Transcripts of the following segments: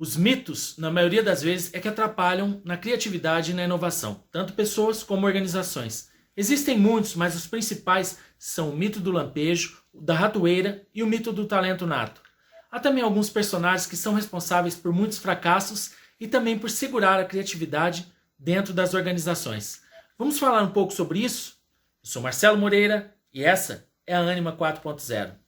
Os mitos, na maioria das vezes, é que atrapalham na criatividade e na inovação, tanto pessoas como organizações. Existem muitos, mas os principais são o mito do lampejo, o da ratoeira e o mito do talento nato. Há também alguns personagens que são responsáveis por muitos fracassos e também por segurar a criatividade dentro das organizações. Vamos falar um pouco sobre isso? Eu sou Marcelo Moreira e essa é a Ânima 4.0.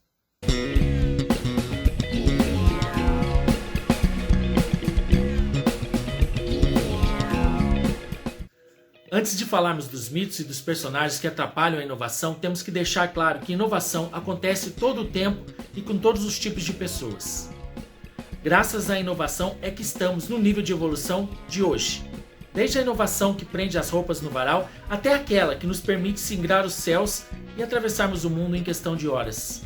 Antes de falarmos dos mitos e dos personagens que atrapalham a inovação, temos que deixar claro que inovação acontece todo o tempo e com todos os tipos de pessoas. Graças à inovação é que estamos no nível de evolução de hoje. Desde a inovação que prende as roupas no varal, até aquela que nos permite singrar os céus e atravessarmos o mundo em questão de horas.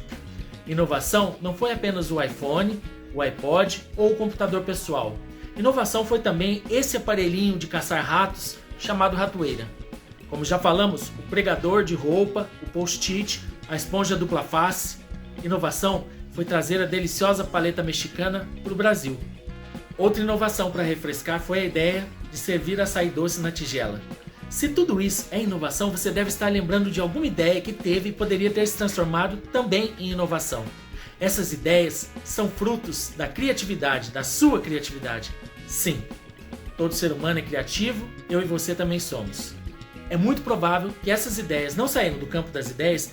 Inovação não foi apenas o iPhone, o iPod ou o computador pessoal. Inovação foi também esse aparelhinho de caçar ratos chamado ratoeira. Como já falamos, o pregador de roupa, o post-it, a esponja dupla face. Inovação foi trazer a deliciosa paleta mexicana para o Brasil. Outra inovação para refrescar foi a ideia de servir açaí doce na tigela. Se tudo isso é inovação, você deve estar lembrando de alguma ideia que teve e poderia ter se transformado também em inovação. Essas ideias são frutos da criatividade, da sua criatividade. Sim, todo ser humano é criativo, eu e você também somos. É muito provável que essas ideias não saíram do campo das ideias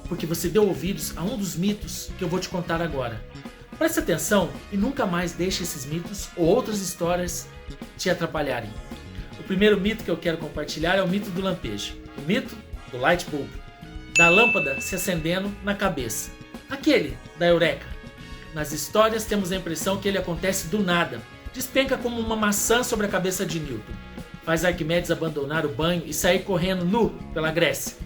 porque você deu ouvidos a um dos mitos que eu vou te contar agora. Preste atenção e nunca mais deixe esses mitos ou outras histórias te atrapalharem. O primeiro mito que eu quero compartilhar é o mito do lampejo. O mito do light bulb, da lâmpada se acendendo na cabeça. Aquele da eureka. Nas histórias temos a impressão que ele acontece do nada. Despenca como uma maçã sobre a cabeça de Newton. Faz Arquimedes abandonar o banho e sair correndo nu pela Grécia.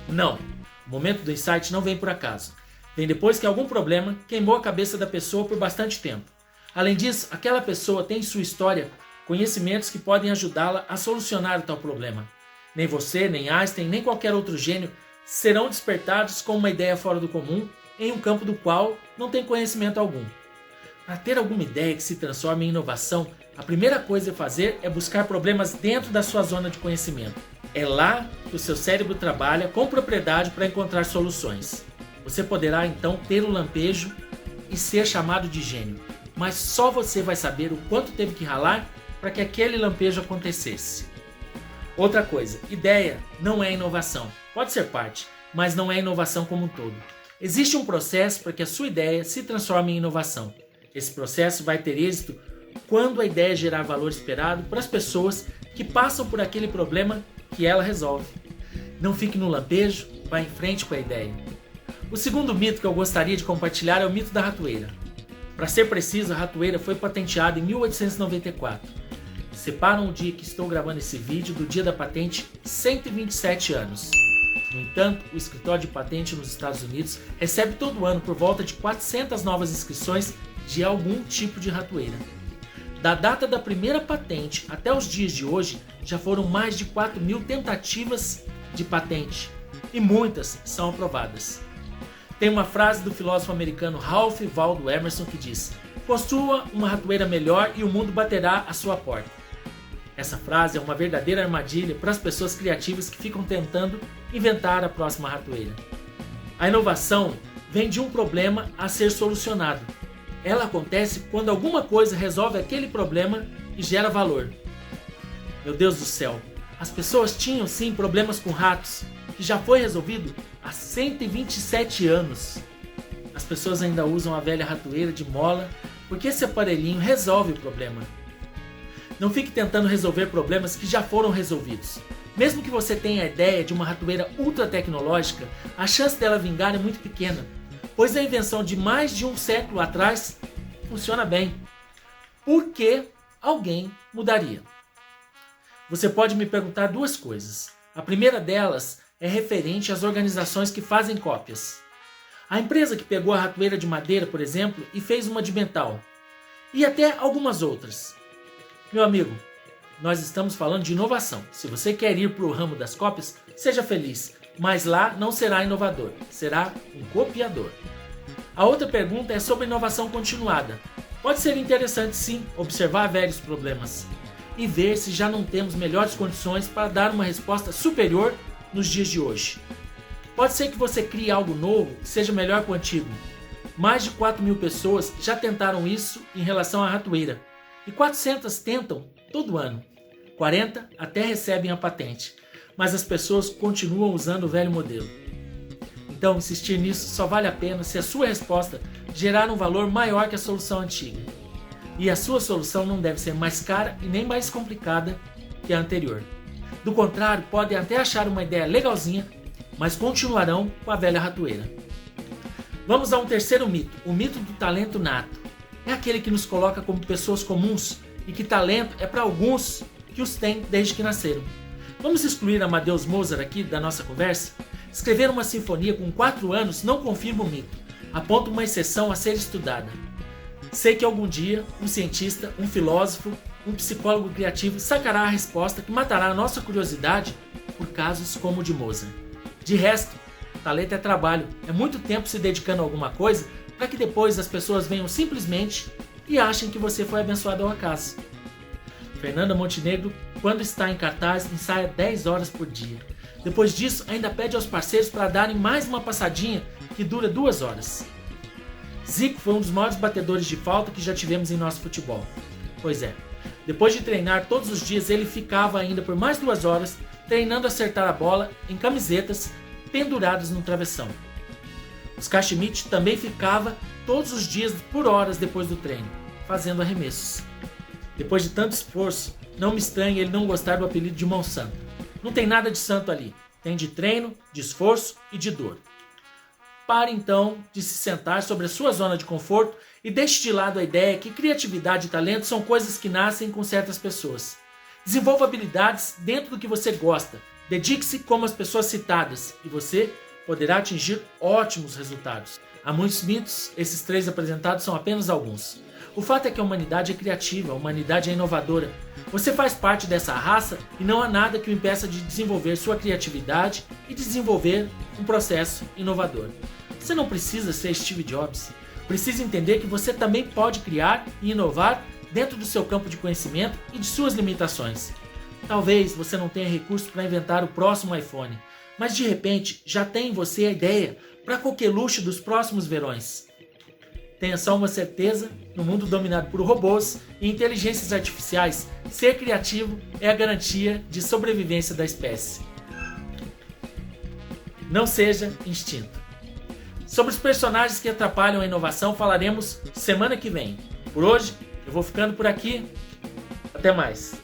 Não, o momento do insight não vem por acaso. Vem depois que algum problema queimou a cabeça da pessoa por bastante tempo. Além disso, aquela pessoa tem em sua história conhecimentos que podem ajudá-la a solucionar o tal problema. Nem você, nem Einstein, nem qualquer outro gênio serão despertados com uma ideia fora do comum em um campo do qual não tem conhecimento algum. Para ter alguma ideia que se transforme em inovação, a primeira coisa a fazer é buscar problemas dentro da sua zona de conhecimento. É lá que o seu cérebro trabalha com propriedade para encontrar soluções. Você poderá então ter o lampejo e ser chamado de gênio, mas só você vai saber o quanto teve que ralar para que aquele lampejo acontecesse. Outra coisa, ideia não é inovação. Pode ser parte, mas não é inovação como um todo. Existe um processo para que a sua ideia se transforme em inovação. Esse processo vai ter êxito quando a ideia gerar valor esperado para as pessoas que passam por aquele problema que ela resolve. Não fique no lampejo, vá em frente com a ideia. O segundo mito que eu gostaria de compartilhar é o mito da ratoeira. Para ser preciso, a ratoeira foi patenteada em 1894. Separam o dia que estou gravando esse vídeo do dia da patente 127 anos. No entanto, o escritório de patente nos Estados Unidos recebe todo ano por volta de 400 novas inscrições de algum tipo de ratoeira. Da data da primeira patente até os dias de hoje, já foram mais de 4.000 tentativas de patente e muitas são aprovadas. Tem uma frase do filósofo americano Ralph Waldo Emerson que diz: "Construa uma ratoeira melhor e o mundo baterá à sua porta." Essa frase é uma verdadeira armadilha para as pessoas criativas que ficam tentando inventar a próxima ratoeira. A inovação vem de um problema a ser solucionado. Ela acontece quando alguma coisa resolve aquele problema e gera valor. Meu Deus do céu, as pessoas tinham sim problemas com ratos, que já foi resolvido há 127 anos. As pessoas ainda usam a velha ratoeira de mola porque esse aparelhinho resolve o problema. Não fique tentando resolver problemas que já foram resolvidos. Mesmo que você tenha a ideia de uma ratoeira ultra tecnológica, a chance dela vingar é muito pequena, pois a invenção de mais de um século atrás funciona bem. Por que alguém mudaria? Você pode me perguntar duas coisas. A primeira delas é referente às organizações que fazem cópias. A empresa que pegou a ratoeira de madeira, por exemplo, e fez uma de metal. E até algumas outras. Meu amigo, nós estamos falando de inovação. Se você quer ir para o ramo das cópias, seja feliz. Mas lá não será inovador, será um copiador. A outra pergunta é sobre inovação continuada. Pode ser interessante sim observar velhos problemas e ver se já não temos melhores condições para dar uma resposta superior nos dias de hoje. Pode ser que você crie algo novo que seja melhor que o antigo. Mais de 4.000 pessoas já tentaram isso em relação à ratoeira e 400 tentam todo ano. 40 até recebem a patente, mas as pessoas continuam usando o velho modelo. Então, insistir nisso só vale a pena se a sua resposta gerar um valor maior que a solução antiga. E a sua solução não deve ser mais cara e nem mais complicada que a anterior. Do contrário, podem até achar uma ideia legalzinha, mas continuarão com a velha ratoeira. Vamos a um terceiro mito, o mito do talento nato. É aquele que nos coloca como pessoas comuns e que talento é para alguns que os têm desde que nasceram. Vamos excluir Amadeus Mozart aqui da nossa conversa? Escrever uma sinfonia com 4 anos não confirma o mito, aponta uma exceção a ser estudada. Sei que algum dia um cientista, um filósofo, um psicólogo criativo sacará a resposta que matará a nossa curiosidade por casos como o de Mozart. De resto, talento é trabalho, é muito tempo se dedicando a alguma coisa para que depois as pessoas venham simplesmente e achem que você foi abençoado ao acaso. Fernanda Montenegro, quando está em cartaz, ensaia 10 horas por dia. Depois disso, ainda pede aos parceiros para darem mais uma passadinha que dura 2 horas. Zico foi um dos maiores batedores de falta que já tivemos em nosso futebol. Pois é, depois de treinar todos os dias, ele ficava ainda por mais 2 horas treinando acertar a bola em camisetas penduradas no travessão. Oscar Schmidt também ficava todos os dias por horas depois do treino, fazendo arremessos. Depois de tanto esforço, não me estranha ele não gostar do apelido de Monsanto. Não tem nada de santo ali, tem de treino, de esforço e de dor. Pare então de se sentar sobre a sua zona de conforto e deixe de lado a ideia que criatividade e talento são coisas que nascem com certas pessoas. Desenvolva habilidades dentro do que você gosta, dedique-se como as pessoas citadas e você poderá atingir ótimos resultados. Há muitos mitos, esses 3 apresentados são apenas alguns. O fato é que a humanidade é criativa, a humanidade é inovadora. Você faz parte dessa raça e não há nada que o impeça de desenvolver sua criatividade e desenvolver um processo inovador. Você não precisa ser Steve Jobs. Precisa entender que você também pode criar e inovar dentro do seu campo de conhecimento e de suas limitações. Talvez você não tenha recursos para inventar o próximo iPhone, mas de repente já tem em você a ideia para qualquer luxo dos próximos verões. Tenha só uma certeza, no mundo dominado por robôs e inteligências artificiais, ser criativo é a garantia de sobrevivência da espécie. Não seja extinto. Sobre os personagens que atrapalham a inovação falaremos semana que vem. Por hoje, eu vou ficando por aqui. Até mais.